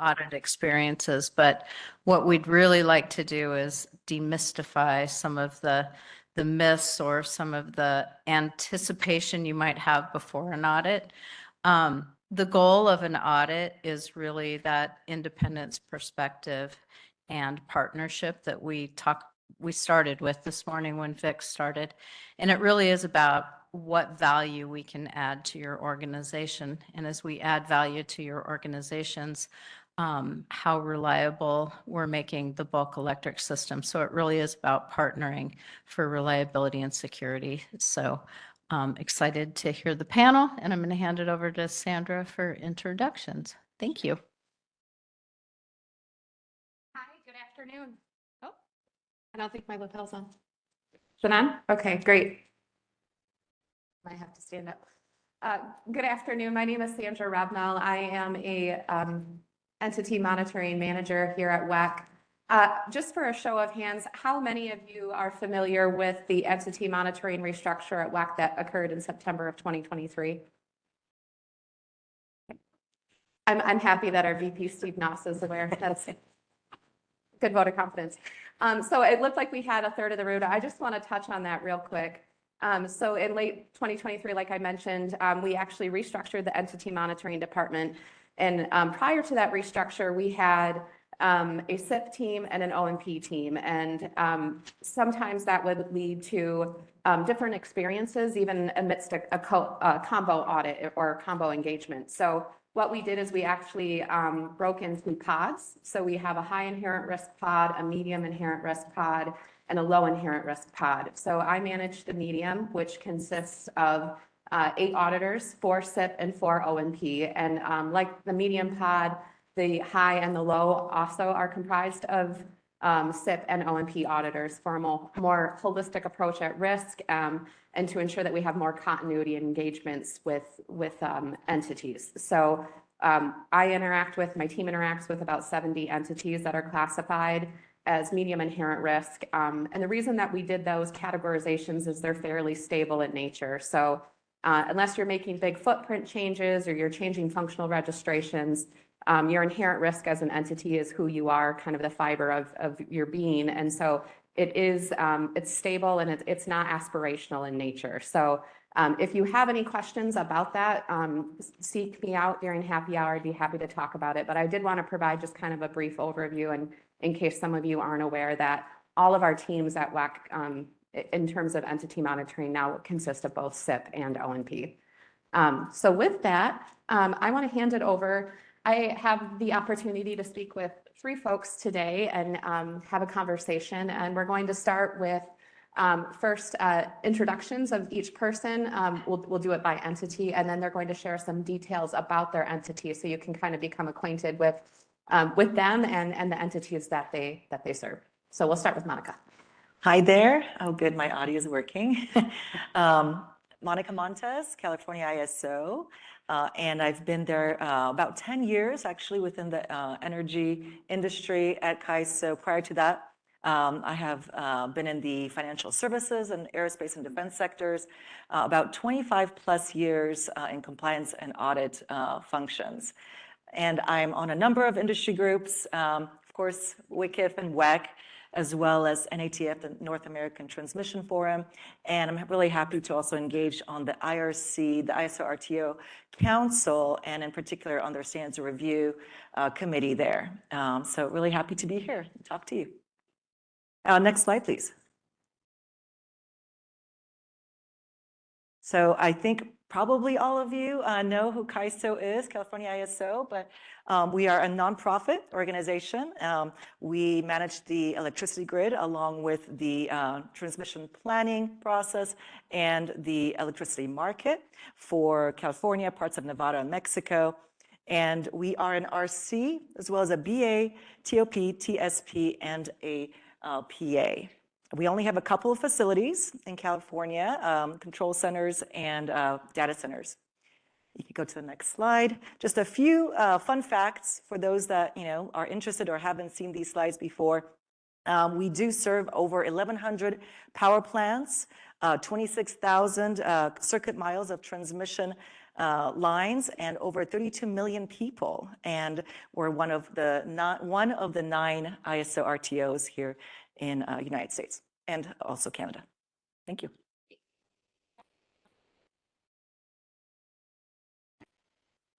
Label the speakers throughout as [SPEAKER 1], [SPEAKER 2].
[SPEAKER 1] audit experiences, but what we'd really like to do is demystify some of the myths or some of the anticipation you might have before an audit. The goal of an audit is really that independence, perspective, and partnership that we started with this morning when WECC started. And it really is about what value we can add to your organization. And as we add value to your organizations, how reliable we're making the bulk electric system. So it really is about partnering for reliability and security. So excited to hear the panel, and I'm going to hand it over to Sandra for introductions. Thank you.
[SPEAKER 2] Hi, good afternoon. Oh, I don't think my lapel's on. Is it on? Okay, great. I have to stand up. Good afternoon. My name is Sandra Ravnall. I am a entity monitoring manager here at WECC. Just for a show of hands, how many of you are familiar with the entity monitoring restructure at WECC that occurred in September of 2023? I'm happy that our VP Steve Noss is aware. That's a good vote of confidence. So it looked like we had a third of the room. I just want to touch on that real quick. So in late 2023, like I mentioned, we actually restructured the entity monitoring department. And prior to that restructure, we had a SIP team and an O&P team. And sometimes that would lead to different experiences, even amidst a combo audit or combo engagement. So what we did is we actually broke into pods. So we have a high inherent risk pod, a medium inherent risk pod, and a low inherent risk pod. So I manage the medium, which consists of 8 auditors, 4 SIP and 4 O&P. And like the medium pod, the high and the low also are comprised of SIP and O&P auditors for a more holistic approach at risk and to ensure that we have more continuity and engagements with entities. So my team interacts with about 70 entities that are classified as medium inherent risk. And the reason that we did those categorizations is they're fairly stable in nature. So unless you're making big footprint changes or you're changing functional registrations, your inherent risk as an entity is who you are, kind of the fiber of your being. And so it's stable and it's not aspirational in nature. So if you have any questions about that, seek me out during happy hour. I'd be happy to talk about it. But I did want to provide just kind of a brief overview, and in case some of you aren't aware, that all of our teams at WECC, in terms of entity monitoring, now consist of both SIP and O&P. So with that, I want to hand it over. I have the opportunity to speak with 3 folks today and have a conversation. And we're going to start with first introductions of each person. We'll do it by entity, and then they're going to share some details about their entity, so you can kind of become acquainted with them and the entities that they serve. So we'll start with Monica.
[SPEAKER 3] Hi there. Oh, good. My audio is working. Monica Montes, California ISO. And I've been there about 10 years, actually, within the energy industry at CAISO. Prior to that, I have been in the financial services and aerospace and defense sectors, about 25 plus years in compliance and audit functions. And I'm on a number of industry groups, of course, WICF and WECC, as well as NATF, the North American Transmission Forum. And I'm really happy to also engage on the IRC, the ISO RTO Council, and in particular on their standards review committee there. So really happy to be here and talk to you. Next slide, please. So I think probably all of you know who CAISO is, California ISO, but we are a nonprofit organization. We manage the electricity grid along with the transmission planning process and the electricity market for California, parts of Nevada and Mexico. And we are an RC as well as a BA, TOP, TSP, and a PA. We only have a couple of facilities in California, control centers and data centers. You can go to the next slide. Just a few fun facts for those that are interested or haven't seen these slides before. We do serve over 1,100 power plants 26,000 circuit miles of transmission lines, and over 32 million people. And we're one of the 9 ISO RTOs here in United States and also Canada. Thank you.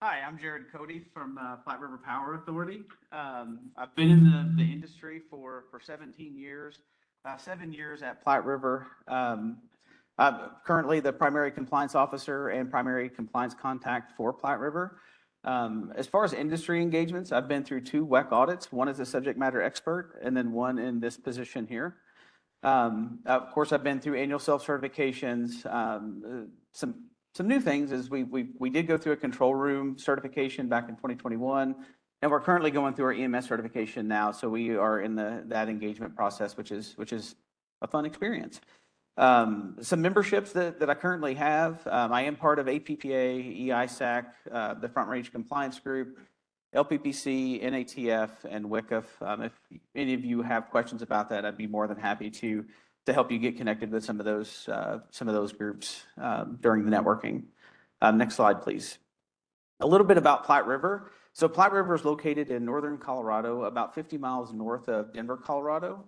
[SPEAKER 4] Hi, I'm Jared Cody from Platte River Power Authority. I've been in the industry for 17 years, 7 years at Platte River. I'm currently the primary compliance officer and primary compliance contact for Platte River. As far as industry engagements, I've been through 2 WECC audits, one as a subject matter expert and then one in this position here. Of course, I've been through annual self-certifications. Some new things is we did go through a control room certification back in 2021, and we're currently going through our EMS certification now. So we are in that engagement process, which is a fun experience. Some memberships that I currently have. I am part of APPA, EISAC, the Front Range Compliance Group, LPPC, NATF, and WECC. If any of you have questions about that, I'd be more than happy to help you get connected with some of those groups during the networking. Next slide, please. A little bit about Platte River. So Platte River is located in northern Colorado, about 50 miles north of Denver, Colorado.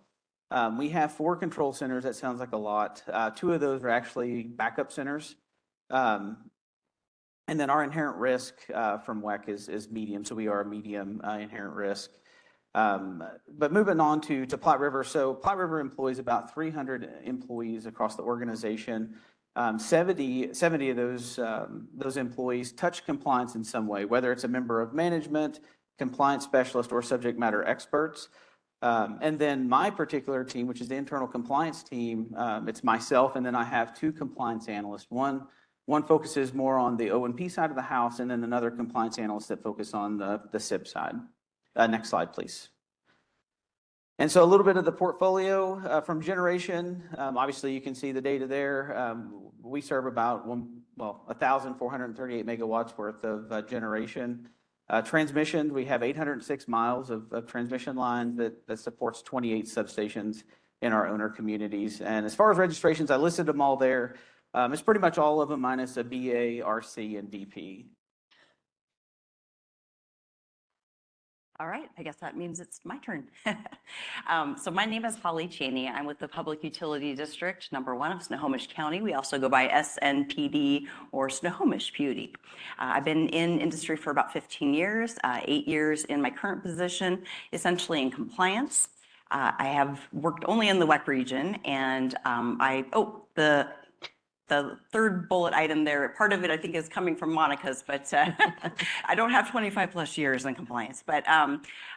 [SPEAKER 4] We have 4 control centers. That sounds like a lot. 2 of those are actually backup centers. And then our inherent risk from WECC is medium, so we are a medium inherent risk. But moving on to Platte River. So Platte River employs about 300 employees across the organization. 70 of those employees touch compliance in some way, whether it's a member of management, compliance specialist, or subject matter experts. And then my particular team, which is the internal compliance team, it's myself, and then I have 2 compliance analysts. One focuses more on the O&P side of the house, and then another compliance analyst that focus on the SIP side. Next slide, please. And so a little bit of the portfolio from generation. Obviously, you can see the data there. We serve about 1,438 megawatts worth of generation. Transmission, we have 806 miles of transmission lines that supports 28 substations in our owner communities. And as far as registrations, I listed them all there. It's pretty much all of them minus a BA, RC, and DP.
[SPEAKER 5] All right, I guess that means it's my turn. So my name is Holly Cheney. I'm with the Public Utility District #1 of Snohomish County. We also go by SNPD or Snohomish PUD. I've been in industry for about 15 years, 8 years in my current position, essentially in compliance. I have worked only in the WECC region, and the third bullet item there, part of it I think is coming from Monica's, but I don't have 25 plus years in compliance. But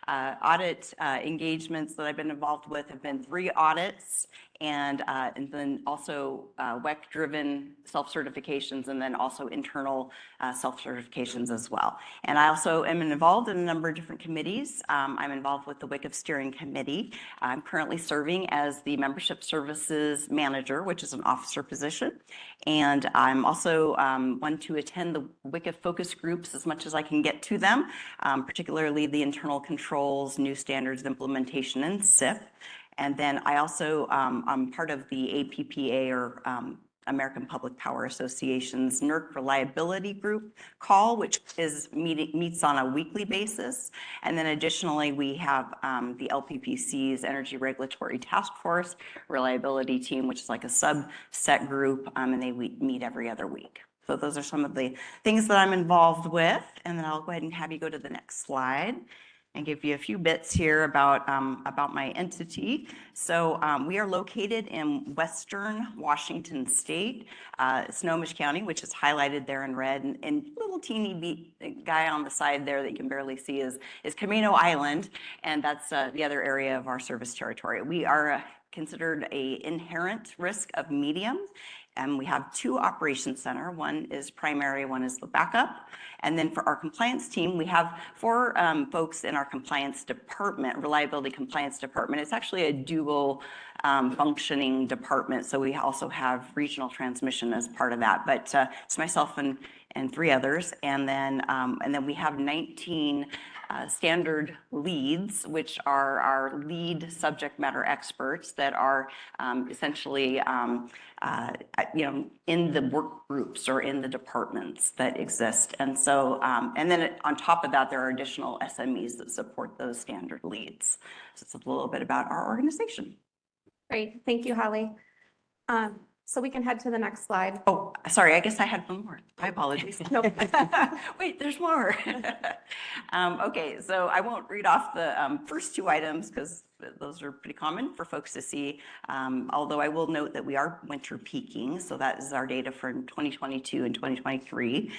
[SPEAKER 5] audit engagements that I've been involved with have been 3 audits, and then also WECC-driven self-certifications, and then also internal self-certifications as well. And I also am involved in a number of different committees. I'm involved with the WECC Steering Committee. I'm currently serving as the Membership Services Manager, which is an officer position. And I'm also one to attend the WECC focus groups as much as I can get to them, particularly the internal controls, new standards implementation, and SIP. And then I also, I'm part of the APPA, or American Public Power Association's NERC Reliability Group call, which meets on a weekly basis. And then additionally, we have the LPPC's Energy Regulatory Task Force Reliability Team, which is like a subset group, and they meet every other week. So those are some of the things that I'm involved with. And then I'll go ahead and have you go to the next slide and give you a few bits here about my entity. So we are located in Western Washington State, Snohomish County, which is highlighted there in red, and little teeny guy on the side there that you can barely see is Camino Island, and that's the other area of our service territory. We are considered a inherent risk of medium. And we have 2 operations center. One is primary, one is the backup. And then for our compliance team, we have 4 folks in our compliance department, reliability compliance department. It's actually a dual functioning department. So we also have regional transmission as part of that. But it's myself and and 3 others. And then we have 19 standard leads, which are our lead subject matter experts that are essentially, in the work groups or in the departments that exist. And so, and then on top of that, there are additional SMEs that support those standard leads. So it's a little bit about our organization.
[SPEAKER 2] Great, thank you, Holly. So we can head to the next slide.
[SPEAKER 5] Oh, sorry, I guess I had one more. My apologies.
[SPEAKER 2] Nope.
[SPEAKER 5] Wait, there's more. Okay, so I won't read off the first 2 items because those are pretty common for folks to see. Although I will note that we are winter peaking, so that is our data for 2022 and 2023.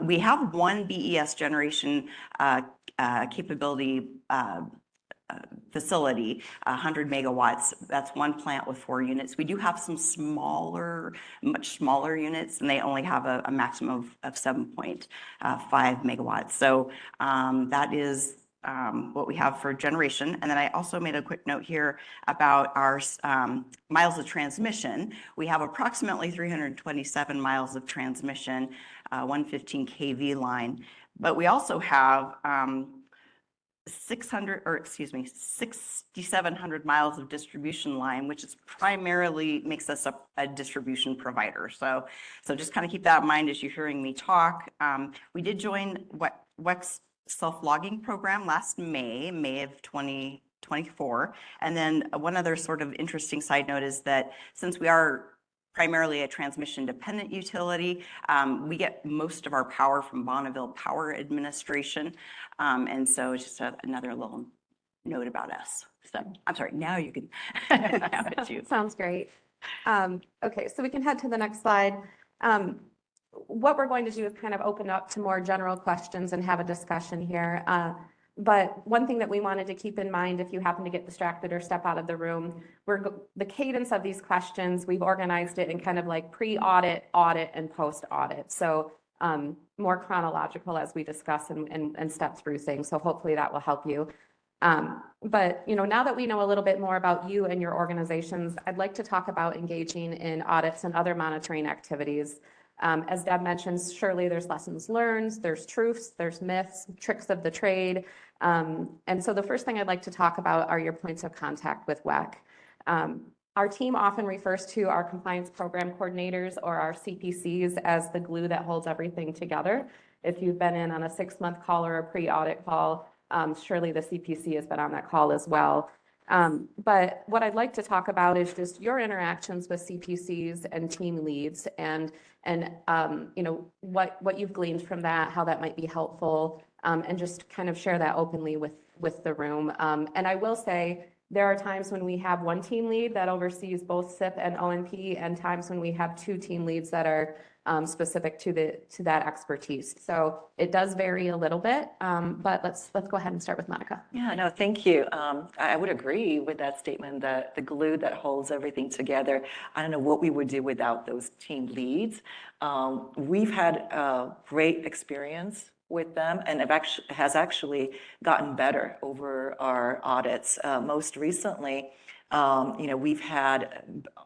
[SPEAKER 5] We have one BES generation capability facility, 100 megawatts. That's one plant with 4 units. We do have some much smaller units, and they only have a maximum of 7.5 megawatts. So that is what we have for generation. And then I also made a quick note here about our miles of transmission. We have approximately 327 miles of transmission, 115 kV line, but we also have 6,700 miles of distribution line, which is primarily makes us a distribution provider. So just kind of keep that in mind as you're hearing me talk. We did join WECC's self-logging program last May of 2024. And then one other sort of interesting side note is that since we are primarily a transmission dependent utility, we get most of our power from Bonneville Power Administration. And so it's just another little note about us. So I'm sorry, now you can have it too.
[SPEAKER 2] Sounds great. Okay, so we can head to the next slide. What we're going to do is kind of open up to more general questions and have a discussion here. But one thing that we wanted to keep in mind, if you happen to get distracted or step out of the room, the cadence of these questions, we've organized it in kind of like pre-audit, audit, and post-audit. So more chronological as we discuss and step through things. So hopefully that will help you. But now that we know a little bit more about you and your organizations, I'd like to talk about engaging in audits and other monitoring activities. As Deb mentioned, surely there's lessons learned, there's truths, there's myths, tricks of the trade. And so the first thing I'd like to talk about are your points of contact with WECC. Our team often refers to our compliance program coordinators or our CPCs as the glue that holds everything together. If you've been in on a 6-month call or a pre-audit call, surely the CPC has been on that call as well. But what I'd like to talk about is just your interactions with CPCs and team leads and what you've gleaned from that, how that might be helpful, and just kind of share that openly with the room. And I will say there are times when we have one team lead that oversees both SIP and ONP, and times when we have 2 team leads that are specific to that expertise. So it does vary a little bit, but let's go ahead and start with Monica.
[SPEAKER 3] Yeah, no, thank you. I would agree with that statement that the glue that holds everything together. I don't know what we would do without those team leads. We've had a great experience with them, and has actually gotten better over our audits. Most recently, we've had,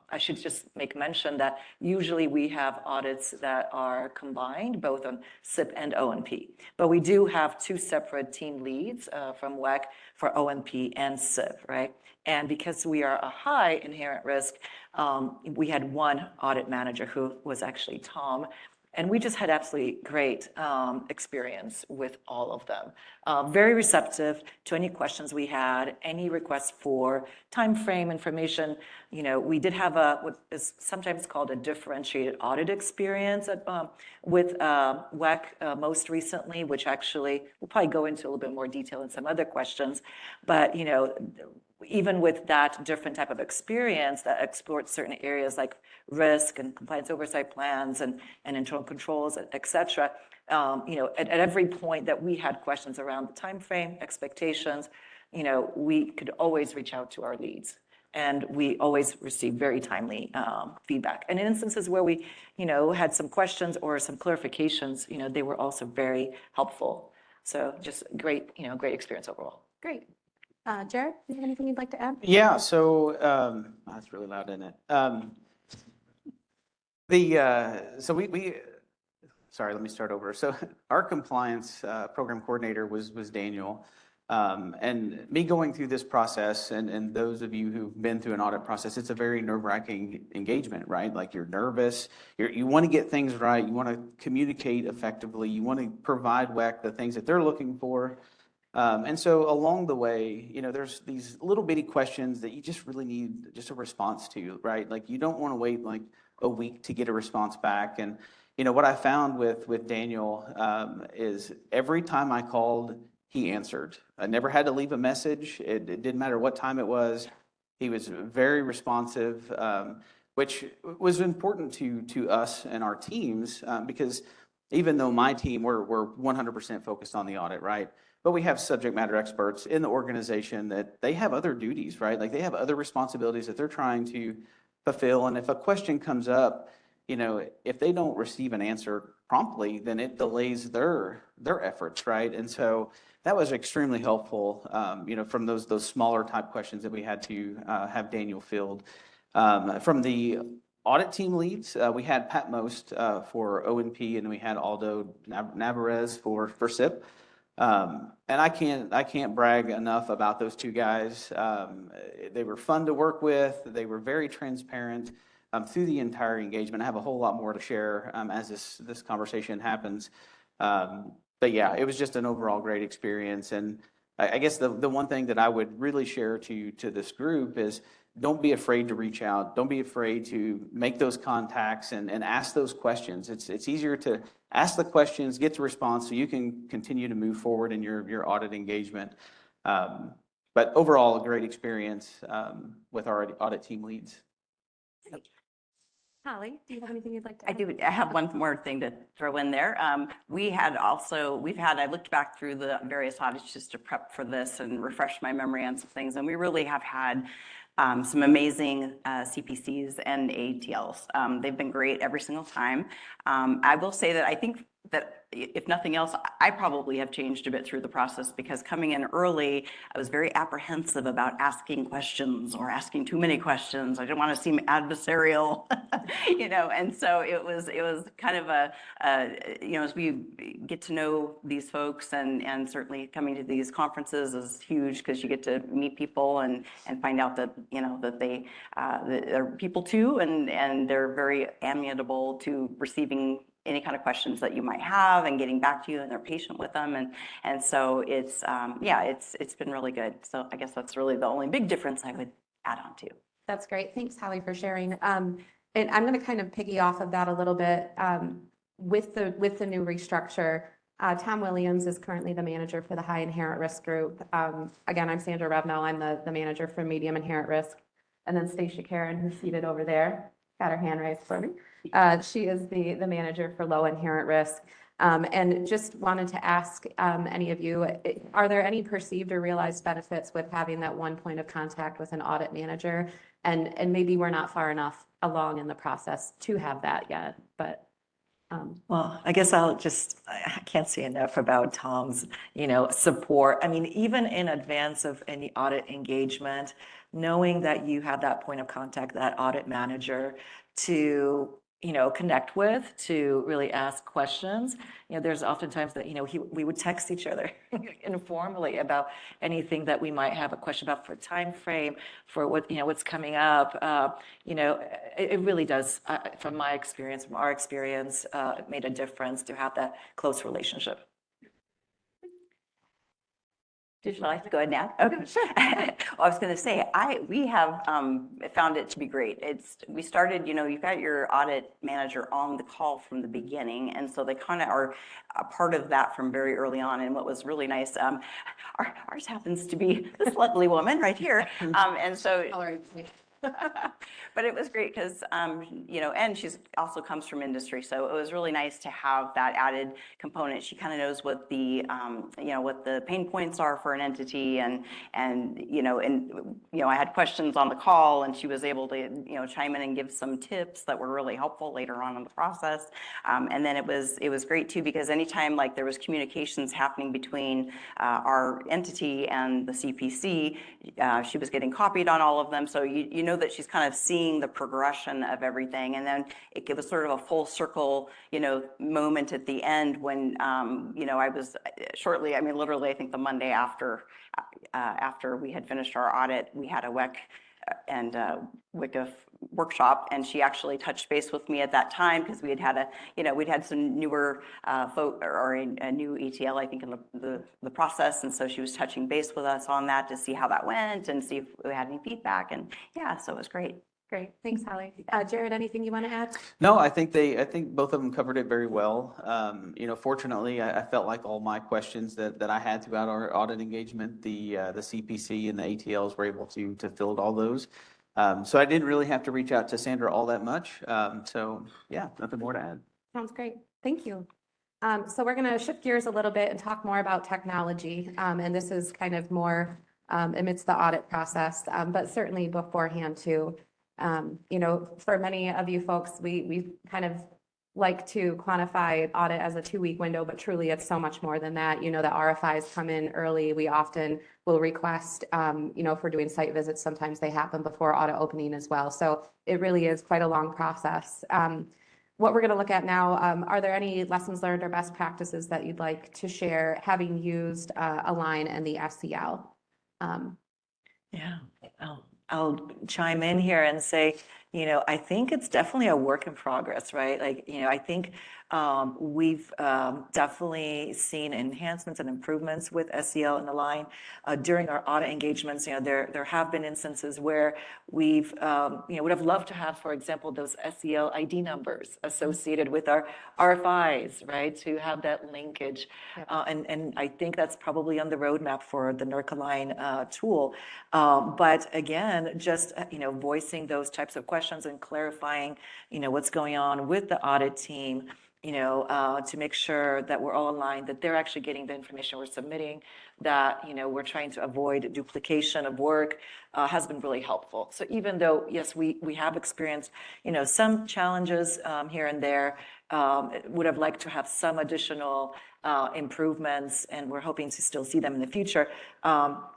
[SPEAKER 3] I should just make mention that usually we have audits that are combined both on SIP and ONP, but we do have 2 separate team leads from WECC for ONP and SIP, right? And because we are a high inherent risk, we had one audit manager who was actually Tom. And we just had absolutely great experience with all of them. Very receptive to any questions we had, any requests for time frame information. We did have what is sometimes called a differentiated audit experience with WECC most recently, which actually we'll probably go into a little bit more detail in some other questions. But even with that different type of experience that explored certain areas like risk and compliance oversight plans and internal controls, et cetera, at every point that we had questions around the time frame, expectations, we could always reach out to our leads. And we always receive very timely feedback. And in instances where we, had some questions or some clarifications, they were also very helpful. So just great, great experience overall.
[SPEAKER 2] Great. Jared, do you have anything you'd like to add?
[SPEAKER 4] Yeah, so that's really loud, isn't it? So we sorry, let me start over. So our compliance program coordinator was Daniel. And me going through this process, and those of you who've been through an audit process, it's a very nerve-wracking engagement, right? Like you're nervous, you want to get things right, you want to communicate effectively, you want to provide WECC the things that they're looking for. And so along the way, there's these little bitty questions that you just really need just a response to, right? Like you don't want to wait like a week to get a response back. And what I found with Daniel is every time I called, he answered. I never had to leave a message. It didn't matter what time it was. He was very responsive, which was important to us and our teams because even though my team, we're 100% focused on the audit, right? But we have subject matter experts in the organization that they have other duties, right? Like they have other responsibilities that they're trying to fulfill. And if a question comes up, if they don't receive an answer promptly, then it delays their efforts, right? And so that was extremely helpful, from those smaller type questions that we had to have Daniel field. From the audit team leads, we had Pat Most for O&P, and we had Aldo Navarez for SIP. And I can't brag enough about those two guys. They were fun to work with. They were very transparent through the entire engagement. I have a whole lot more to share as this conversation happens. But yeah, it was just an overall great experience. And I guess the one thing that I would really share to this group is don't be afraid to reach out. Don't be afraid to make those contacts and ask those questions. It's easier to ask the questions, get the response so you can continue to move forward in your audit engagement. But overall, a great experience with our audit team leads.
[SPEAKER 2] Holly, do you have anything you'd like to add?
[SPEAKER 5] I do. I have one more thing to throw in there. I looked back through the various audits just to prep for this and refresh my memory on some things. And we really have had some amazing CPCs and ATLs. They've been great every single time. I will say that I think that if nothing else, I probably have changed a bit through the process because coming in early, I was very apprehensive about asking questions or asking too many questions. I didn't want to seem adversarial, and so it was kind of as we get to know these folks and certainly coming to these conferences is huge because you get to meet people and find out that, that they're people too, and they're very amenable to receiving any kind of questions that you might have and getting back to you, and they're patient with them. And so it's been really good. So I guess that's really the only big difference I would add on to.
[SPEAKER 2] That's great. Thanks, Holly, for sharing. And I'm going to kind of piggy off of that a little bit. With the new restructure, Tom Williams is currently the manager for the high inherent risk group. Again, I'm Sandra Revno. I'm the manager for medium inherent risk. And then Stacia Karen, who's seated over there, got her hand raised for me. She is the manager for low inherent risk. And just wanted to ask any of you, are there any perceived or realized benefits with having that one point of contact with an audit manager? And maybe we're not far enough along in the process to have that yet, but.
[SPEAKER 3] Well, I guess I can't say enough about Tom's, support. I mean, even in advance of any audit engagement, knowing that you have that point of contact, that audit manager to, connect with, to really ask questions. There's oftentimes that, we would text each other informally about anything that we might have a question about for time frame, for what's coming up. It really does, from my experience, from our experience, it made a difference to have that close relationship.
[SPEAKER 5] Shall I go ahead now? Okay, sure. I was going to say, we have found it to be great. We started, you've got your audit manager on the call from the beginning, and so they kind of are a part of that from very early on. And what was really nice, ours happens to be this lovely woman right here, and so. But it was great because, and she's also comes from industry. So it was really nice to have that added component. She kind of knows what the, what the pain points are for an entity. And I had questions on the call and she was able to, chime in and give some tips that were really helpful later on in the process. And then it was great too, because anytime like there was communications happening between our entity and the CPC, she was getting copied on all of them. So, know that she's kind of seeing the progression of everything. And then it gave us sort of a full circle, moment at the end when, I was shortly, I mean, literally, I think the Monday after we had finished our audit, we had a WECC and WICA workshop, and she actually touched base with me at that time because we'd had some newer folk or a new ETL, I think, in the process, and so she was touching base with us on that to see how that went and see if we had any feedback, and yeah, so it was great.
[SPEAKER 2] Great. Thanks, Holly. Jared, anything you want to add?
[SPEAKER 4] No, I think both of them covered it very well. Fortunately, I felt like all my questions that I had throughout our audit engagement, the CPC and the ATLs were able to fill all those. So I didn't really have to reach out to Sandra all that much. So yeah, nothing more to add.
[SPEAKER 2] Sounds great. Thank you. So we're going to shift gears a little bit and talk more about technology. And this is kind of more amidst the audit process, but certainly beforehand too. For many of you folks, we kind of like to quantify audit as a 2-week window, but truly it's so much more than that. The RFIs come in early. We often will request, if we're doing site visits, sometimes they happen before audit opening as well. So it really is quite a long process. What we're going to look at now, are there any lessons learned or best practices that you'd like to share having used Align and the SEL?
[SPEAKER 3] Yeah, I'll chime in here and say, I think it's definitely a work in progress, right? I think we've definitely seen enhancements and improvements with SEL and Align during our audit engagements. There have been instances where we've, would have loved to have, for example, those SEL ID numbers associated with our RFIs, right? To have that linkage. And I think that's probably on the roadmap for the NERC Align tool. But again, just, voicing those types of questions and clarifying, what's going on with the audit team, to make sure that we're all aligned, that they're actually getting the information we're submitting, that, we're trying to avoid duplication of work, has been really helpful. So even though, yes, we have experienced, some challenges here and there, would have liked to have some additional improvements, and we're hoping to still see them in the future.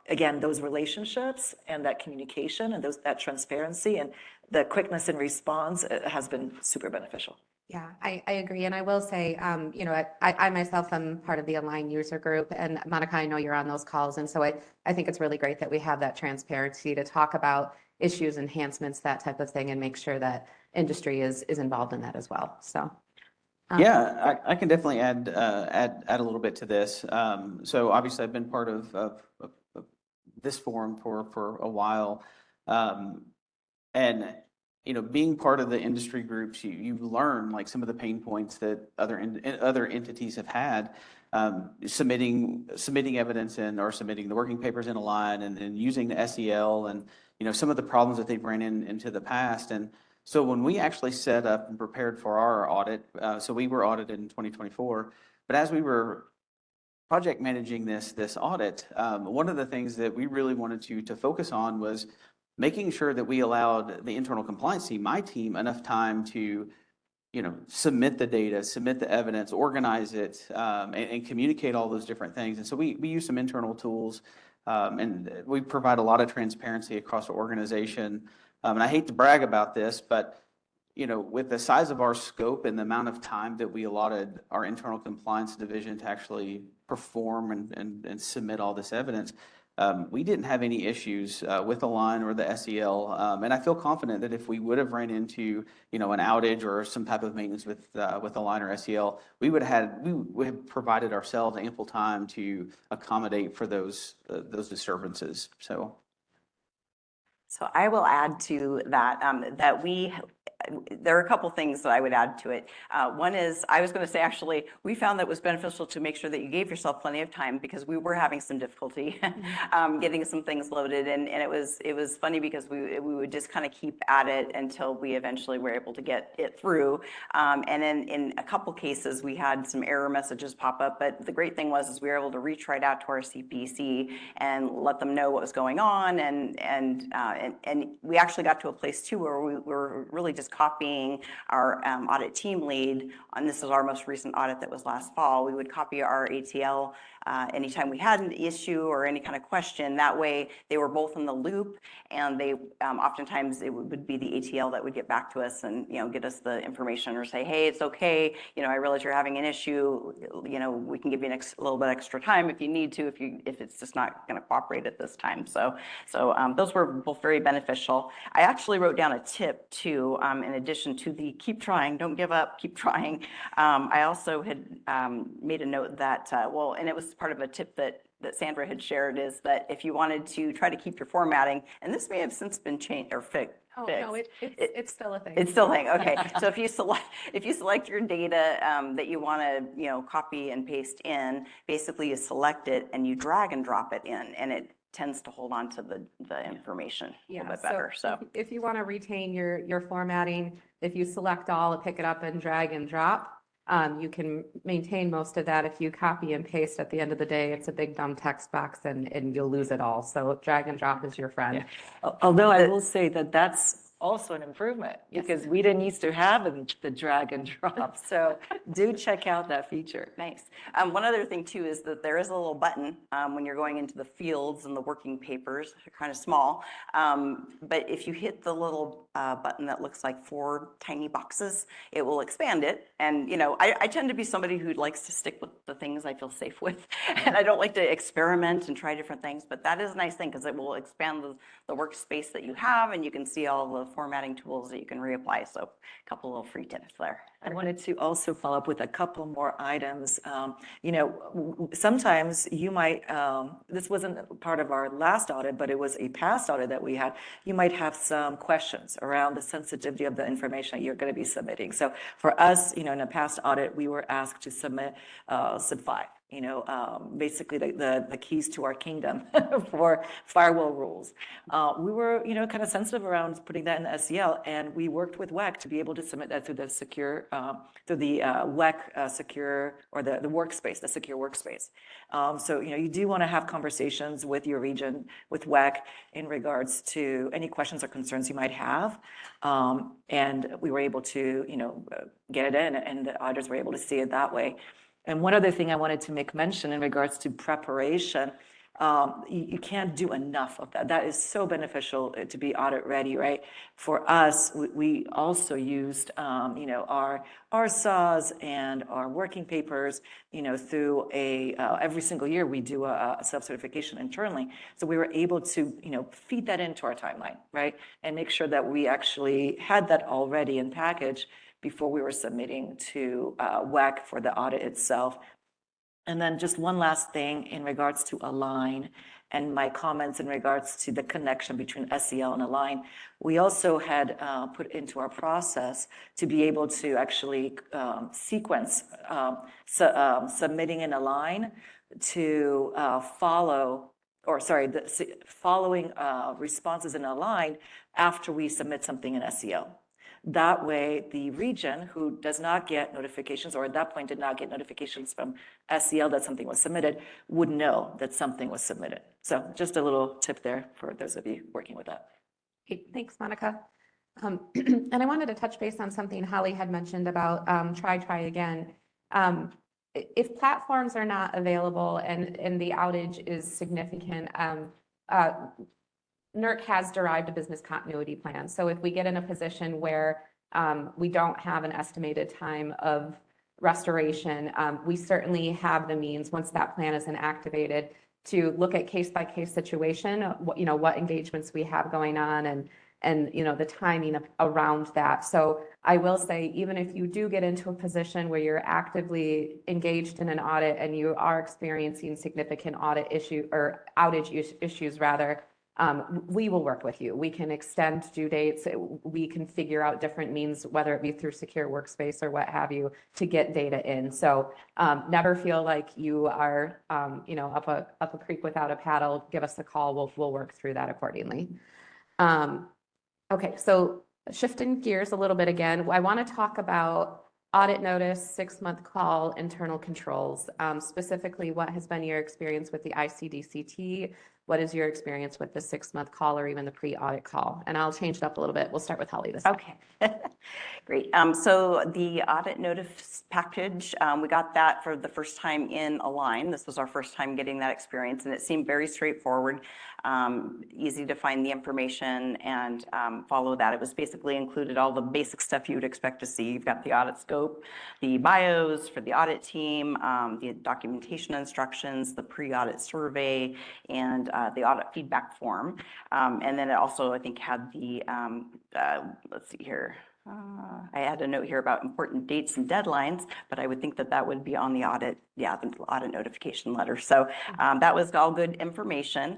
[SPEAKER 3] Again, those relationships and that communication and that transparency and the quickness in response has been super beneficial.
[SPEAKER 2] Yeah, I agree. And I will say, I myself am part of the Align user group, and Monica, I know you're on those calls. And so I think it's really great that we have that transparency to talk about issues, enhancements, that type of thing, and make sure that industry is involved in that as well. So.
[SPEAKER 4] Yeah, I can definitely add a little bit to this. So obviously I've been part of this forum for a while. And being part of the industry groups, you learn like some of the pain points that other entities have had, submitting evidence in or submitting the working papers in Align and using the SEL and some of the problems that they've ran into the past. And so when we actually set up and prepared for our audit, so we were audited in 2024, but as we were project managing this audit, one of the things that we really wanted to focus on was making sure that we allowed the internal compliance team, my team, enough time to, submit the data, submit the evidence, organize it, and communicate all those different things. And so we use some internal tools, and we provide a lot of transparency across the organization. And I hate to brag about this, but with the size of our scope and the amount of time that we allotted our internal compliance division to actually perform and submit all this evidence, we didn't have any issues with Align or the SEL, and I feel confident that if we would have ran into an outage or some type of maintenance with Align or SEL, we would have provided ourselves ample time to accommodate for those disturbances. So
[SPEAKER 5] I will add to that there are a couple things that I would add to it. One is, I was going to say, actually, we found that it was beneficial to make sure that you gave yourself plenty of time because we were having some difficulty getting some things loaded. And it was funny because we would just kind of keep at it until we eventually were able to get it through. And then in a couple cases, we had some error messages pop up. But the great thing was we were able to reach right out to our CPC and let them know what was going on. And we actually got to a place, too, where we were really just copying our audit team lead, and this is our most recent audit that was last fall, we would copy our ATL anytime we had an issue or any kind of question. That way they were both in the loop, and they oftentimes it would be the ATL that would get back to us and, get us the information or say, hey, it's okay. I realize you're having an issue. We can give you a little bit extra time if you need to, if it's just not going to cooperate at this time. So those were both very beneficial. I actually wrote down a tip too, in addition to the keep trying, don't give up, keep trying. I also had made a note that, and it was part of a tip that Sandra had shared, is that if you wanted to try to keep your formatting, and this may have since been changed or fixed.
[SPEAKER 2] Oh, no, it's still a thing.
[SPEAKER 5] It's still a thing, okay. So if you select your data that you want to, copy and paste in, basically you select it and you drag and drop it in, and it tends to hold on to the information a little bit better. So
[SPEAKER 2] if you want to retain your formatting, if you select all, pick it up and drag and drop, you can maintain most of that. If you copy and paste, at the end of the day, it's a big dumb text box and you'll lose it all. So drag and drop is your friend.
[SPEAKER 3] Although I will say that that's also an improvement, because we didn't used to have the drag and drop. So do check out that feature.
[SPEAKER 5] Nice. One other thing too is that there is a little button when you're going into the fields and the working papers. They're kind of small, but if you hit the little button that looks like 4 tiny boxes, it will expand it. And I tend to be somebody who likes to stick with the things I feel safe with, and I don't like to experiment and try different things. But that is a nice thing, because it will expand the workspace that you have, and you can see all the formatting tools that you can reapply. So a couple little free tips there.
[SPEAKER 3] I wanted to also follow up with a couple more items. Sometimes you might, this wasn't part of our last audit, but it was a past audit that we had. You might have some questions around the sensitivity of the information that you're going to be submitting. So for us, in a past audit, we were asked to submit SIP5. Basically the keys to our kingdom for firewall rules. We were, kind of sensitive around putting that in the SEL, and we worked with WECC to be able to submit that through the secure, through the WECC secure, or the workspace, the secure workspace. So, you do want to have conversations with your region, with WECC, in regards to any questions or concerns you might have. And we were able to, get it in, and the auditors were able to see it that way. And one other thing I wanted to make mention in regards to preparation, you can't do enough of that. That is so beneficial to be audit ready, right? For us, we also used, our RSAs and our working papers, through every single year we do a self-certification internally. So we were able to, feed that into our timeline, right? And make sure that we actually had that already in package before we were submitting to WECC for the audit itself. And then just one last thing in regards to Align and my comments in regards to the connection between SEL and Align. We also had put into our process to be able to actually sequence submitting an Align to following responses in Align after we submit something in SEL. That way, the region who does not get notifications, or at that point did not get notifications from SEL that something was submitted, would know that something was submitted. So just a little tip there for those of you working with that.
[SPEAKER 2] Okay, thanks, Monica. And I wanted to touch base on something Holly had mentioned about try again. If platforms are not available and the outage is significant, NERC has derived a business continuity plan. So if we get in a position where we don't have an estimated time of restoration, we certainly have the means, once that plan is inactivated, to look at case-by-case situation, what engagements we have going on, and the timing around that. So I will say, even if you do get into a position where you're actively engaged in an audit and you are experiencing significant audit issue or outage issues rather, we will work with you. We can extend due dates. We can figure out different means, whether it be through secure workspace or what have you, to get data in. So never feel like you are, up a creek without a paddle. Give us a call. We'll work through that accordingly. Okay, so shifting gears a little bit again, I want to talk about audit notice, 6-month call, internal controls. Specifically, what has been your experience with the ICDCT what is your experience with the 6-month call or even the pre-audit call? And I'll change it up a little bit. We'll start with Holly this time.
[SPEAKER 5] Okay, great. So the audit notice package, we got that for the first time in Align. This was our first time getting that experience, and it seemed very straightforward, easy to find the information and follow that. It was basically included all the basic stuff you would expect to see. You've got the audit scope, the bios for the audit team, the documentation instructions, the pre-audit survey, and the audit feedback form. And then it also, I think, had the, let's see here. I had a note here about important dates and deadlines, but I would think that that would be on the audit, the audit notification letter. So that was all good information.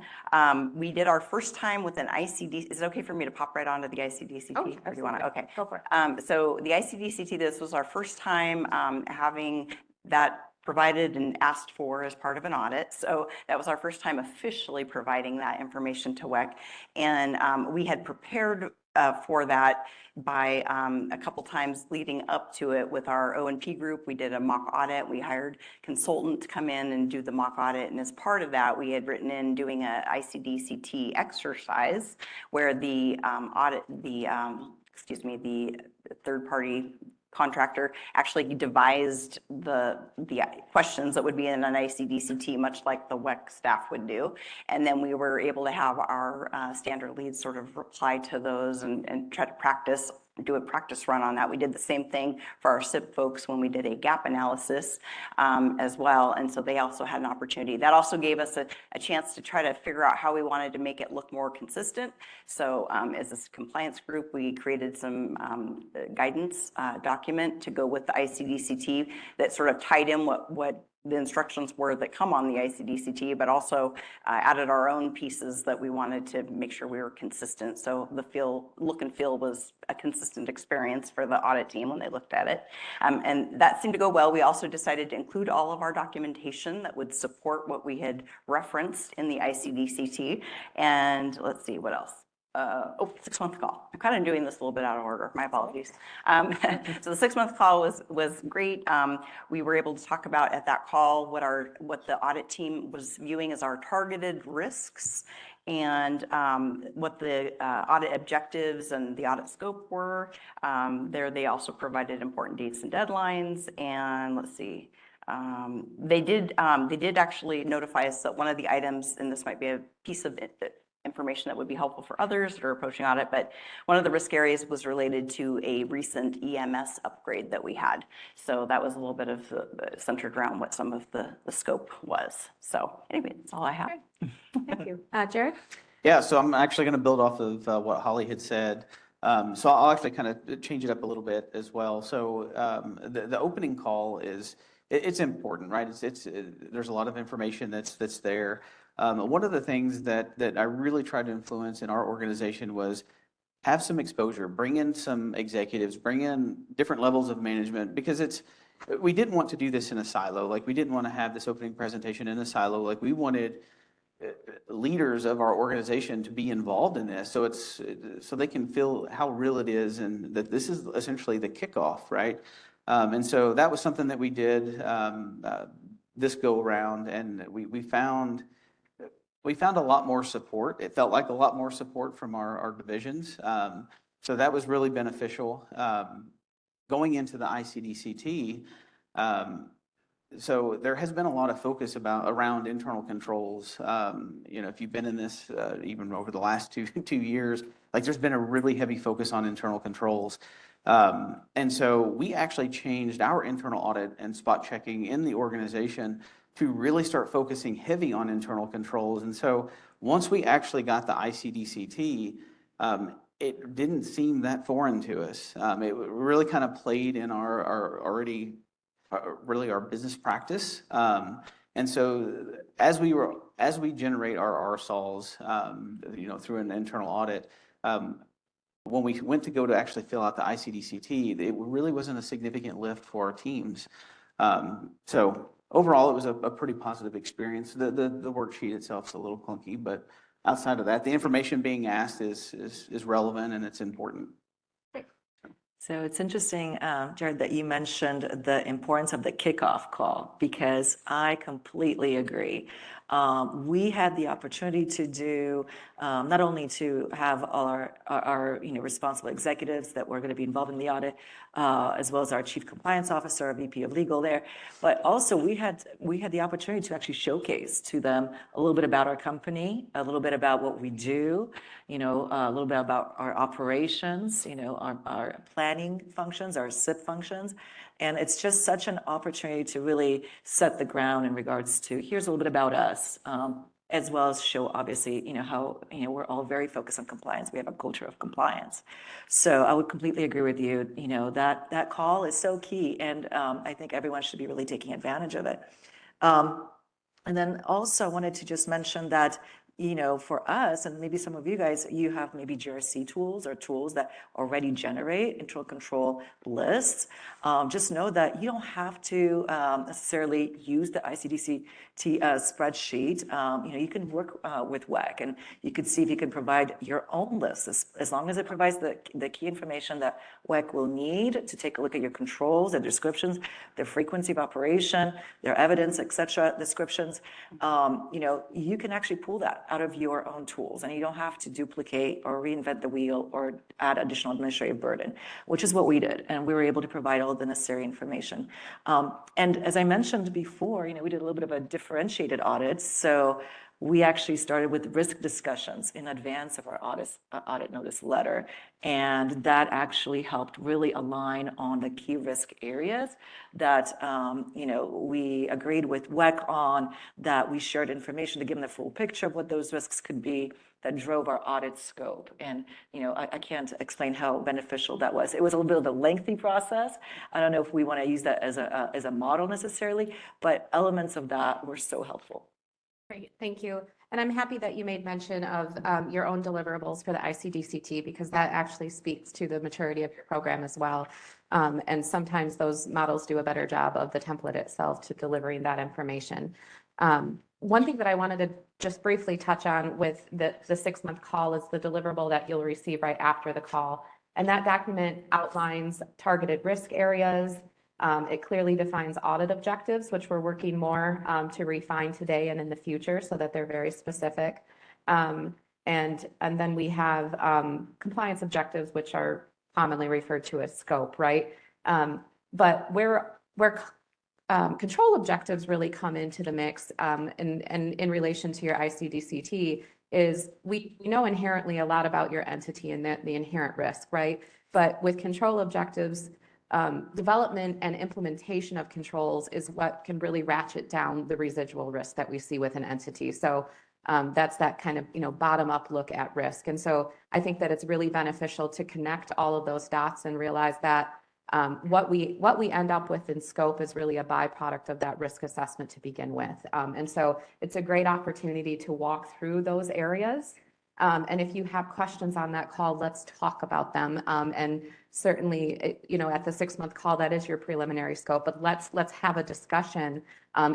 [SPEAKER 5] We did our first time with an ICD. Is it okay for me to pop right onto the ICD-CT?
[SPEAKER 2] Oh,
[SPEAKER 5] Or do you want to? Okay.
[SPEAKER 2] Go for it.
[SPEAKER 5] So the ICD-CT, this was our first time having that provided and asked for as part of an audit. So that was our first time officially providing that information to WECC. And we had prepared for that by a couple times leading up to it with our O&P group. We did a mock audit. We hired consultant to come in and do the mock audit. And as part of that, we had written in doing a ICD-CT exercise where the the third-party contractor actually devised the questions that would be in an ICD-CT, much like the WECC staff would do. And then we were able to have our standard leads sort of reply to those and try to do a practice run on that. We did the same thing for our SIP folks when we did a gap analysis as well. And so they also had an opportunity. That also gave us a chance to try to figure out how we wanted to make it look more consistent. So as a compliance group, we created some guidance document to go with the ICD-CT that sort of tied in what the instructions were that come on the ICD-CT, but also added our own pieces that we wanted to make sure we were consistent. So the look and feel was a consistent experience for the audit team when they looked at it. And that seemed to go well. We also decided to include all of our documentation that would support what we had referenced in the ICD-CT. And let's see, what else? 6-month call. I'm kind of doing this a little bit out of order. My apologies. So the 6-month call was great. We were able to talk about at that call what the audit team was viewing as our targeted risks and what the audit objectives and the audit scope were. There they also provided important dates and deadlines. And let's see. They did actually notify us that one of the items, and this might be a piece of information that would be helpful for others that are approaching audit, but one of the risk areas was related to a recent EMS upgrade that we had. So that was a little bit of centered around what some of the scope was. So anyway, that's all I have.
[SPEAKER 2] Thank you. Jared?
[SPEAKER 4] Yeah, so I'm actually going to build off of what Holly had said. So I'll actually kind of change it up a little bit as well. So the opening call it's important, right? There's a lot of information that's there. One of the things that I really tried to influence in our organization was have some exposure, bring in some executives, bring in different levels of management, because we didn't want to do this in a silo. Like, we didn't want to have this opening presentation in a silo. Like, we wanted leaders of our organization to be involved in this, so they can feel how real it is, and that this is essentially the kickoff, right? And so that was something that we did this go around, and we found a lot more support. It felt like a lot more support from our divisions. So that was really beneficial. Going into the ICD-CT, so there has been a lot of focus around internal controls. If you've been in this even over the last two years, like, there's been a really heavy focus on internal controls. And so we actually changed our internal audit and spot checking in the organization to really start focusing heavy on internal controls. And so once we actually got the ICD-CT, it didn't seem that foreign to us. It really kind of played in our business practice. And so as we generate our RSOLs, through an internal audit, when we went to actually fill out the ICD-CT, it really wasn't a significant lift for our teams. So overall, it was a pretty positive experience. The worksheet itself is a little clunky, but outside of that, the information being asked is relevant and it's important.
[SPEAKER 3] So it's interesting, Jared, that you mentioned the importance of the kickoff call, because I completely agree. We had the opportunity to do, not only to have all our responsible executives that were going to be involved in the audit, as well as our chief compliance officer, our VP of legal there, but also we had the opportunity to actually showcase to them a little bit about our company, a little bit about what we do, a little bit about our operations, our planning functions, our SIP functions. And it's just such an opportunity to really set the ground in regards to, here's a little bit about us, as well as show, obviously, how, we're all very focused on compliance. We have a culture of compliance. So I would completely agree with you, that call is so key. And I think everyone should be really taking advantage of it. And then also I wanted to just mention that, for us, and maybe some of you guys, you have maybe GRC tools or tools that already generate internal control lists. Just know that you don't have to necessarily use the ICDCT spreadsheet. You can work with WECC, and you could see if you can provide your own lists, as long as it provides the key information that WECC will need to take a look at your controls, their descriptions, their frequency of operation, their evidence, et cetera, descriptions. You can actually pull that out of your own tools, and you don't have to duplicate or reinvent the wheel or add additional administrative burden, which is what we did. And we were able to provide all the necessary information. And as I mentioned before, we did a little bit of a differentiated audit. So we actually started with risk discussions in advance of our audit notice letter. And that actually helped really align on the key risk areas that, we agreed with WECC on, that we shared information to give them the full picture of what those risks could be, that drove our audit scope. And, I can't explain how beneficial that was. It was a little bit of a lengthy process. I don't know if we want to use that as a model necessarily, but elements of that were so helpful.
[SPEAKER 2] Great, thank you. And I'm happy that you made mention of your own deliverables for the ICDCT, because that actually speaks to the maturity of your program as well. And sometimes those models do a better job of the template itself to delivering that information. One thing that I wanted to just briefly touch on with the 6-month call is the deliverable that you'll receive right after the call. And that document outlines targeted risk areas. It clearly defines audit objectives, which we're working more to refine today and in the future so that they're very specific. And then we have compliance objectives, which are commonly referred to as scope, right? But where control objectives really come into the mix and in relation to your ICDCT is we know inherently a lot about your entity and the inherent risk, right? But with control objectives, development and implementation of controls is what can really ratchet down the residual risk that we see with an entity. So that's that kind of, bottom up look at risk. And so I think that it's really beneficial to connect all of those dots and realize that what we end up with in scope is really a byproduct of that risk assessment to begin with. And so it's a great opportunity to walk through those areas. And if you have questions on that call, let's talk about them. And certainly, at the 6-month call, that is your preliminary scope, but let's have a discussion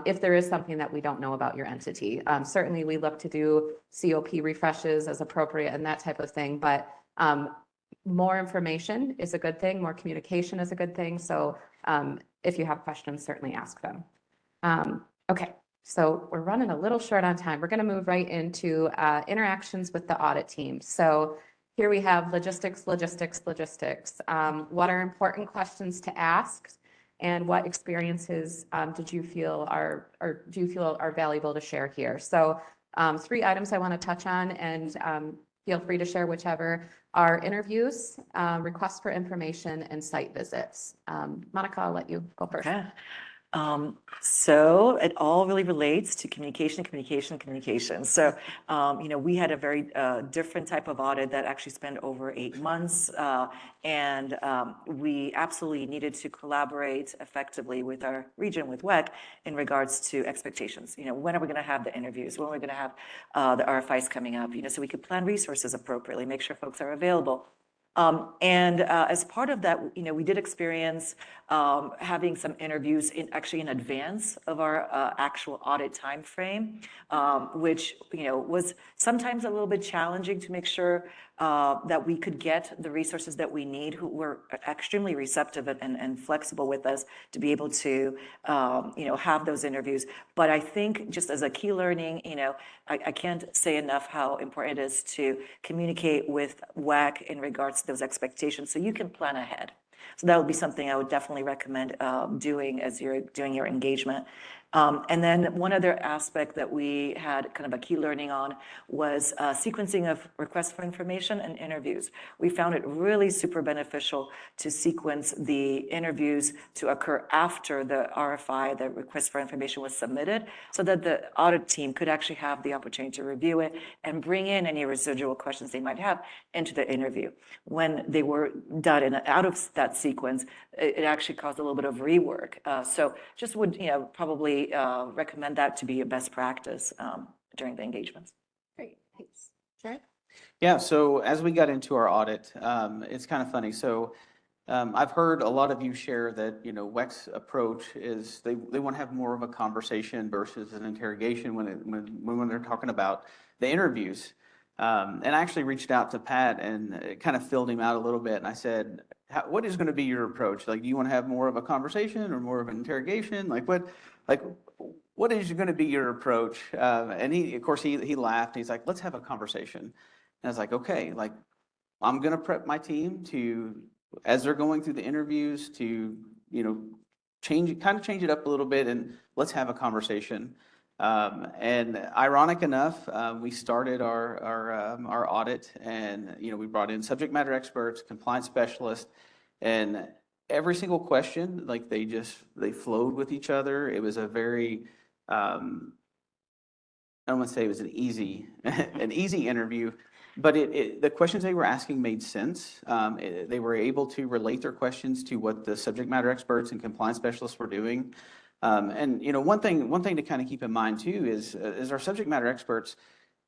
[SPEAKER 2] if there is something that we don't know about your entity. Certainly, we look to do COP refreshes as appropriate and that type of thing, but more information is a good thing. More communication is a good thing. So if you have questions, certainly ask them. Okay. So we're running a little short on time. We're going to move right into interactions with the audit team. So here we have logistics. What are important questions to ask, and what experiences do you feel are valuable to share here? So 3 items I want to touch on, and feel free to share whichever, are interviews, requests for information, and site visits. Monica, I'll let you go first.
[SPEAKER 3] Okay. So it all really relates to communication. So, we had a very different type of audit that actually spanned over 8 months. And we absolutely needed to collaborate effectively with our region, with WECC, in regards to expectations. When are we going to have the interviews? When are we going to have the RFIs coming up? So we could plan resources appropriately, make sure folks are available. And as part of that, we did experience having some interviews actually in advance of our actual audit time frame, which was sometimes a little bit challenging to make sure that we could get the resources that we need, who were extremely receptive and flexible with us to be able to have those interviews. But I think just as a key learning, I can't say enough how important it is to communicate with WECC in regards to those expectations so you can plan ahead. So that would be something I would definitely recommend doing as you're doing your engagement. And then one other aspect that we had kind of a key learning on was sequencing of requests for information and interviews. We found it really super beneficial to sequence the interviews to occur after the RFI, the request for information, was submitted, so that the audit team could actually have the opportunity to review it and bring in any residual questions they might have into the interview. When they were done and out of that sequence, it actually caused a little bit of rework. So just would probably recommend that to be a best practice during the engagements.
[SPEAKER 2] Great, thanks. Jared?
[SPEAKER 4] Yeah, so as we got into our audit, it's kind of funny. So I've heard a lot of you share that, WECC's approach is they want to have more of a conversation versus an interrogation when they're talking about the interviews. And I actually reached out to Pat and it kind of filled him out a little bit. And I said, what is going to be your approach? Like, do you want to have more of a conversation or more of an interrogation? What is going to be your approach? And of course, he laughed. He's like, let's have a conversation. And I was like, okay, I'm going to prep my team as they're going through the interviews to, change it up a little bit and let's have a conversation. And ironic enough, we started our audit and, we brought in subject matter experts, compliance specialists, and every single question, they flowed with each other. It was a very, I don't want to say it was an easy interview, but the questions they were asking made sense. They were able to relate their questions to what the subject matter experts and compliance specialists were doing. And one thing to kind of keep in mind too is our subject matter experts,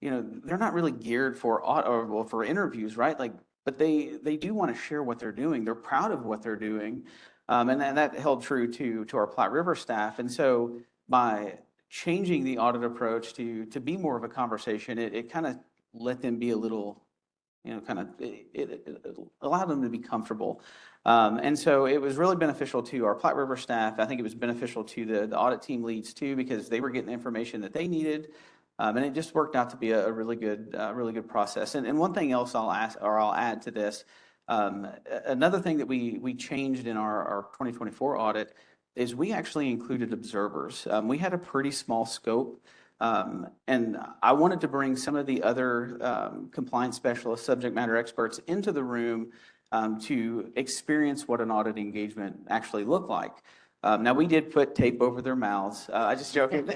[SPEAKER 4] they're not really geared for interviews, right? But they do want to share what they're doing. They're proud of what they're doing, and that held true to our Platte River staff. And so by changing the audit approach to be more of a conversation, it kind of let them be a little, it allowed them to be comfortable. And so it was really beneficial to our Platte River staff. I think it was beneficial to the audit team leads too, because they were getting the information that they needed. And it just worked out to be a really good process. And one thing else I'll add to this, another thing that we changed in our 2024 audit is we actually included observers. We had a pretty small scope. And I wanted to bring some of the other compliance specialists, subject matter experts into the room to experience what an audit engagement actually looked like. Now, we did put tape over their mouths. I just joking.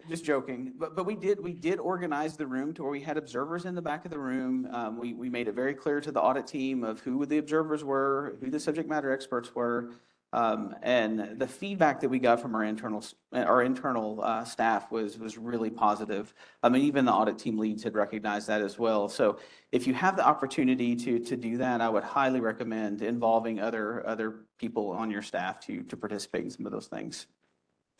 [SPEAKER 4] Just joking. But we did organize the room to where we had observers in the back of the room. We made it very clear to the audit team of who the observers were, who the subject matter experts were. And the feedback that we got from our internal staff was really positive. I mean, even the audit team leads had recognized that as well. So if you have the opportunity to do that, I would highly recommend involving other people on your staff to participate in some of those things.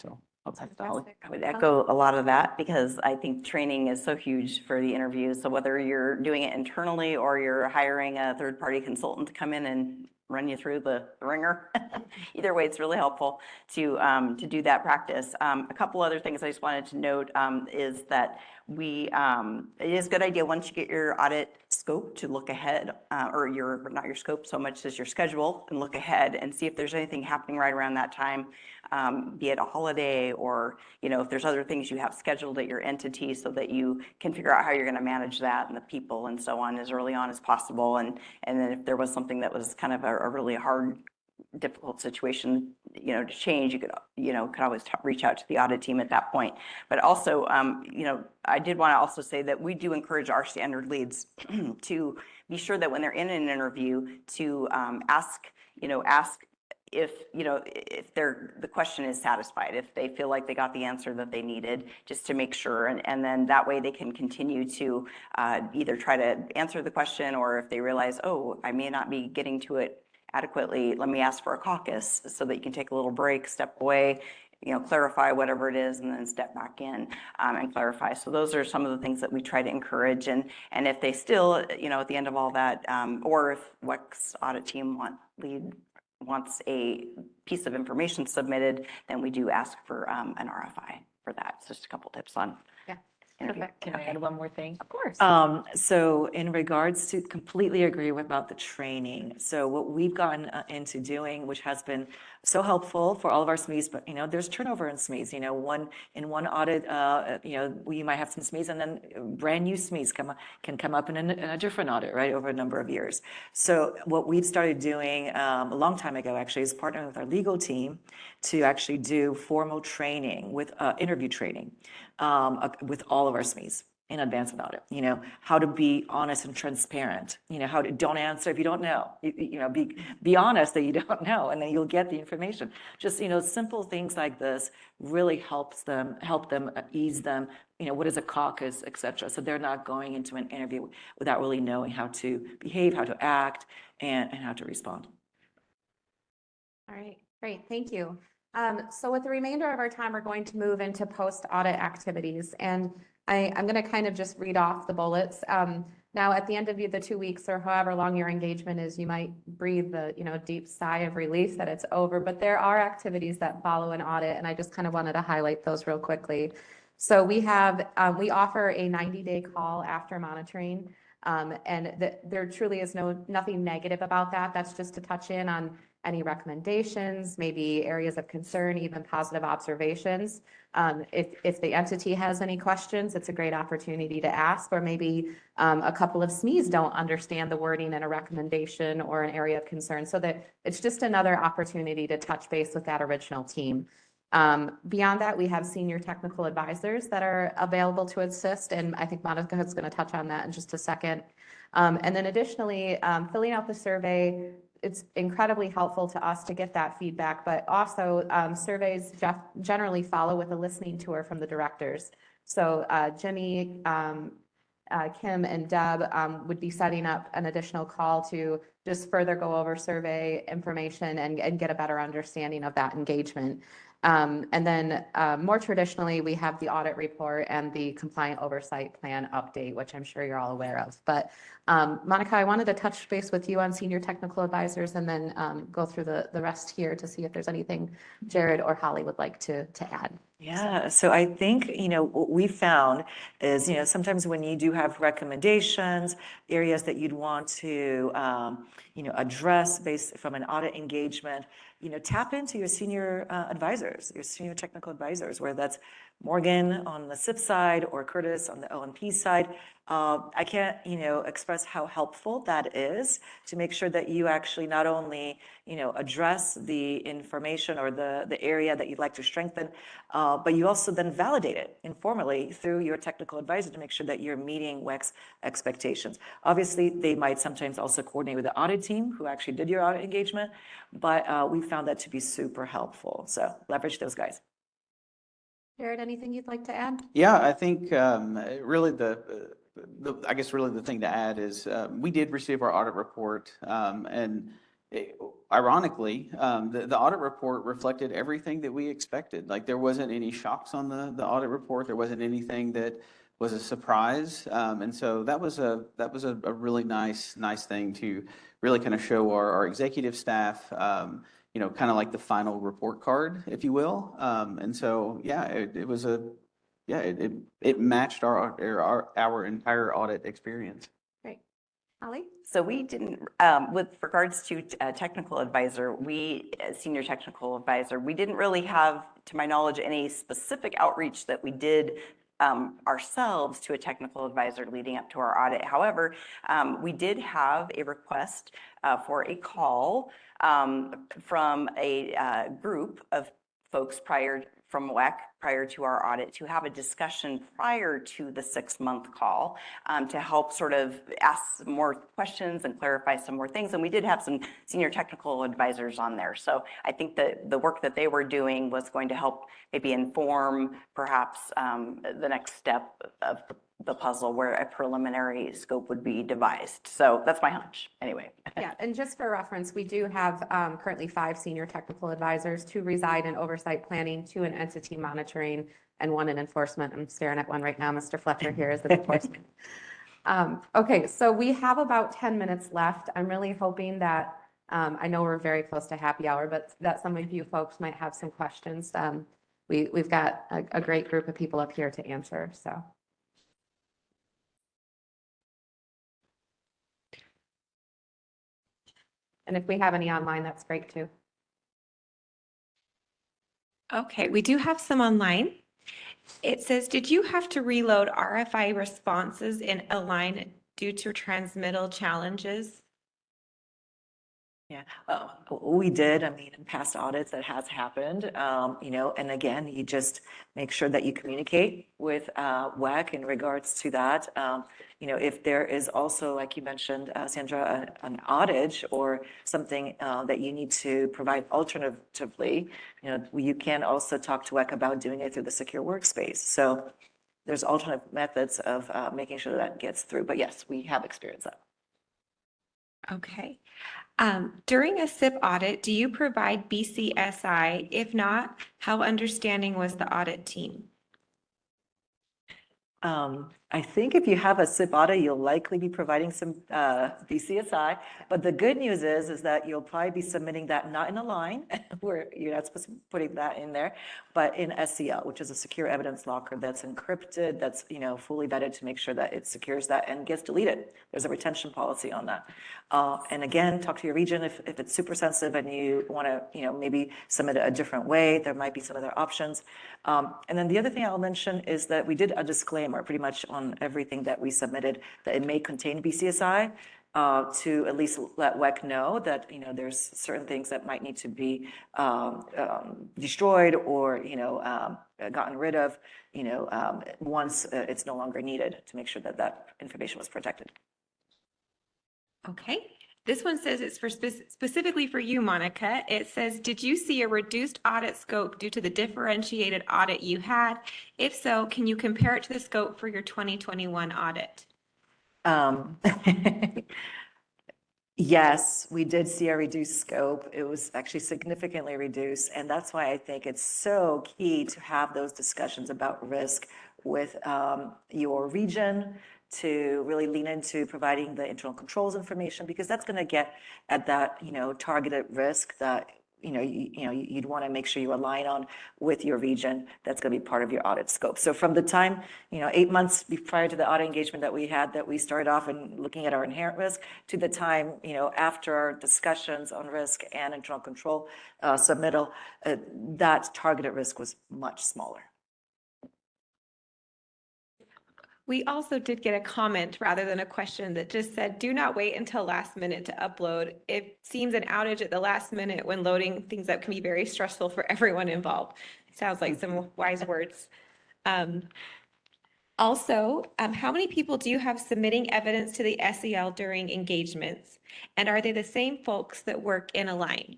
[SPEAKER 4] So I'll pass it to Holly.
[SPEAKER 5] I would echo a lot of that because I think training is so huge for the interviews. So whether you're doing it internally or you're hiring a third-party consultant to come in and run you through the ringer, either way, it's really helpful to do that practice. A couple other things I just wanted to note is that it is a good idea once you get your audit scope to look ahead, or not your scope so much as your schedule, and look ahead and see if there's anything happening right around that time, be it a holiday or if there's other things you have scheduled at your entity, so that you can figure out how you're going to manage that and the people and so on as early on as possible. And then if there was something that was kind of a really hard, difficult situation, to change, you could always reach out to the audit team at that point. But also, I did want to also say that we do encourage our standard leads to be sure that when they're in an interview to ask if, you know, if the question is satisfied, if they feel like they got the answer that they needed, just to make sure. And then that way they can continue to either try to answer the question, or if they realize, oh, I may not be getting to it adequately, let me ask for a caucus so that you can take a little break, step away, you know, clarify whatever it is, and then step back in and clarify. So those are some of the things that we try to encourage. And if they still, you know, at the end of all that, or if WECC's audit team wants a piece of information submitted, then we do ask for an RFI for that. It's just a couple tips on interview.
[SPEAKER 2] Perfect.
[SPEAKER 3] Can I add one more thing?
[SPEAKER 2] Of course.
[SPEAKER 3] So in regards to, completely agree about the training. So what we've gotten into doing, which has been so helpful for all of our SMEs, but you know, there's turnover in SMEs. You know, one audit, you know, we might have some SMEs, and then brand new SMEs can come up in a different audit, right, over a number of years. So what we've started doing a long time ago, actually, is partnering with our legal team to actually do formal training with interview training with all of our SMEs in advance of audit. You know, how to be honest and transparent. You know, how to don't answer if you don't know. You know, be honest that you don't know, and then you'll get the information. Just, you know, simple things like this really help them ease them. You know, what is a caucus, et cetera. So they're not going into an interview without really knowing how to behave, how to act, and how to respond.
[SPEAKER 2] All right, great, thank you. So with the remainder of our time, we're going to move into post-audit activities. And I'm going to kind of just read off the bullets. Now, at the end of the 2 weeks or however long your engagement is, you might breathe the, you know, deep sigh of relief that it's over. But there are activities that follow an audit, and I just kind of wanted to highlight those real quickly. So we offer a 90-day call after monitoring. And there truly is nothing negative about that. That's just to touch in on any recommendations, maybe areas of concern, even positive observations. If the entity has any questions, it's a great opportunity to ask, or maybe a couple of SMEs don't understand the wording in a recommendation or an area of concern, so that it's just another opportunity to touch base with that original team. Beyond that, we have senior technical advisors that are available to assist, and I think Monica is going to touch on that in just a second. And then additionally, filling out the survey, it's incredibly helpful to us to get that feedback, but also surveys generally follow with a listening tour from the directors. So Jimmy, Kim, and Deb would be setting up an additional call to just further go over survey information and get a better understanding of that engagement. And then more traditionally, we have the audit report and the compliant oversight plan update, which I'm sure you're all aware of. But Monica, I wanted to touch base with you on senior technical advisors, and then go through the rest here to see if there's anything Jared or Holly would like to add.
[SPEAKER 3] Yeah, so I think, you know, what we found is, you know, sometimes when you do have recommendations, areas that you'd want to, you know, address based from an audit engagement, you know, tap into your senior advisors, your senior technical advisors, whether that's Morgan on the SIP side or Curtis on the O&P side. I can't, you know, express how helpful that is to make sure that you actually not only, you know, address the information or the area that you'd like to strengthen, but you also then validate it informally through your technical advisor to make sure that you're meeting WECC's expectations. Obviously, they might sometimes also coordinate with the audit team who actually did your audit engagement, but we found that to be super helpful. So leverage those guys.
[SPEAKER 2] Jared, anything you'd like to add?
[SPEAKER 4] Yeah, I think really I guess really the thing to add is we did receive our audit report, and ironically, the audit report reflected everything that we expected. Like there wasn't any shocks on the audit report. There wasn't anything that was a surprise, and so that was a really nice thing to really kind of show our executive staff. You know, kind of like the final report card, if you will. And so, yeah, it was it matched our entire audit experience.
[SPEAKER 2] Great. Holly?
[SPEAKER 5] So we didn't, with regards to technical advisor, senior technical advisor, we didn't really have, to my knowledge, any specific outreach that we did ourselves to a technical advisor leading up to our audit. However, we did have a request for a call from a group of folks from WECC prior to our audit to have a discussion prior to the 6-month call to help sort of ask more questions and clarify some more things. And we did have some senior technical advisors on there. So I think that the work that they were doing was going to help maybe inform perhaps the next step of the puzzle where a preliminary scope would be devised. So that's my hunch anyway.
[SPEAKER 2] Yeah, and just for reference, we do have currently 5 senior technical advisors, 2 reside in oversight planning, 2 in entity monitoring, and 1 in enforcement. I'm staring at one right now. Mr. Fletcher here is in enforcement. Okay, so we have about 10 minutes left. I'm really hoping that, I know we're very close to happy hour, but that some of you folks might have some questions. We've got a great group of people up here to answer, so. And if we have any online, that's great too.
[SPEAKER 6] Okay, we do have some online. It says, did you have to reload RFI responses in Align due to transmittal challenges?
[SPEAKER 3] Yeah, we did. I mean, in past audits, that has happened, and again, you just make sure that you communicate with WECC in regards to that. If there is also, like you mentioned, Sandra, an outage or something that you need to provide alternatively, you can also talk to WECC about doing it through the secure workspace. So there's alternate methods of making sure that gets through. But yes, we have experienced that.
[SPEAKER 6] Okay. During a SIP audit, do you provide BCSI? If not, how understanding was the audit team?
[SPEAKER 3] I think if you have a SIP audit, you'll likely be providing some BCSI. But the good news is that you'll probably be submitting that not in a line where you're not supposed to be putting that in there, but in SEL, which is a secure evidence locker that's encrypted, that's fully vetted to make sure that it secures that and gets deleted. There's a retention policy on that. And again, talk to your region if it's super sensitive and you want to maybe submit it a different way. There might be some other options. And then the other thing I'll mention is that we did a disclaimer pretty much on everything that we submitted that it may contain BCSI to at least let WECC know that there's certain things that might need to be destroyed or gotten rid of once it's no longer needed to make sure that that information was protected.
[SPEAKER 6] Okay. This one says it's for specifically for you, Monica. It says, did you see a reduced audit scope due to the differentiated audit you had? If so, can you compare it to the scope for your 2021 audit?
[SPEAKER 3] Yes, we did see a reduced scope. It was actually significantly reduced. And that's why I think it's so key to have those discussions about risk with your region, to really lean into providing the internal controls information, because that's going to get at that, targeted risk that, you'd want to make sure you align on with your region. That's going to be part of your audit scope. So from the time, 8 months prior to the audit engagement that we had, that we started off and looking at our inherent risk, to the time, after our discussions on risk and internal control submittal, that targeted risk was much smaller.
[SPEAKER 6] We also did get a comment rather than a question that just said, do not wait until last minute to upload. It seems an outage at the last minute when loading things up can be very stressful for everyone involved. Sounds like some wise words. Also, how many people do you have submitting evidence to the SEL during engagements? And are they the same folks that work in Align?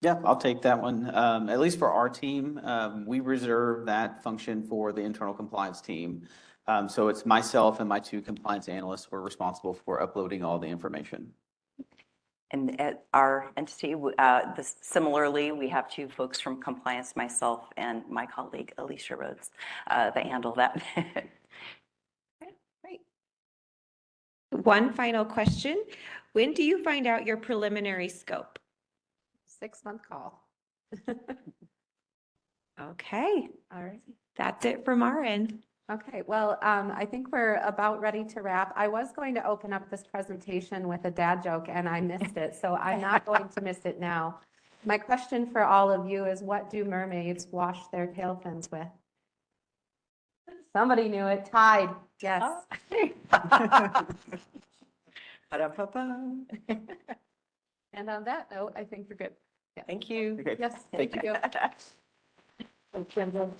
[SPEAKER 4] Yeah, I'll take that one. At least for our team, we reserve that function for the internal compliance team. So it's myself and my 2 compliance analysts who are responsible for uploading all the information.
[SPEAKER 5] And at our entity, similarly, we have 2 folks from compliance, myself and my colleague, Alicia Rhodes, that handle that.
[SPEAKER 6] Great. One final question. When do you find out your preliminary scope?
[SPEAKER 2] 6-month call.
[SPEAKER 6] Okay.
[SPEAKER 2] All right.
[SPEAKER 6] That's it from our end.
[SPEAKER 2] Okay, well, I think we're about ready to wrap. I was going to open up this presentation with a dad joke and I missed it, so I'm not going to miss it now. My question for all of you is, what do mermaids wash their tail fins with? Somebody knew it. Tide. Yes.
[SPEAKER 3] Ba-da-ba-ba.
[SPEAKER 2] And on that note, I think we're good.
[SPEAKER 3] Thank you.
[SPEAKER 4] Okay.
[SPEAKER 2] Yes,
[SPEAKER 4] Thank
[SPEAKER 2] thank
[SPEAKER 4] you.
[SPEAKER 2] you. in terms of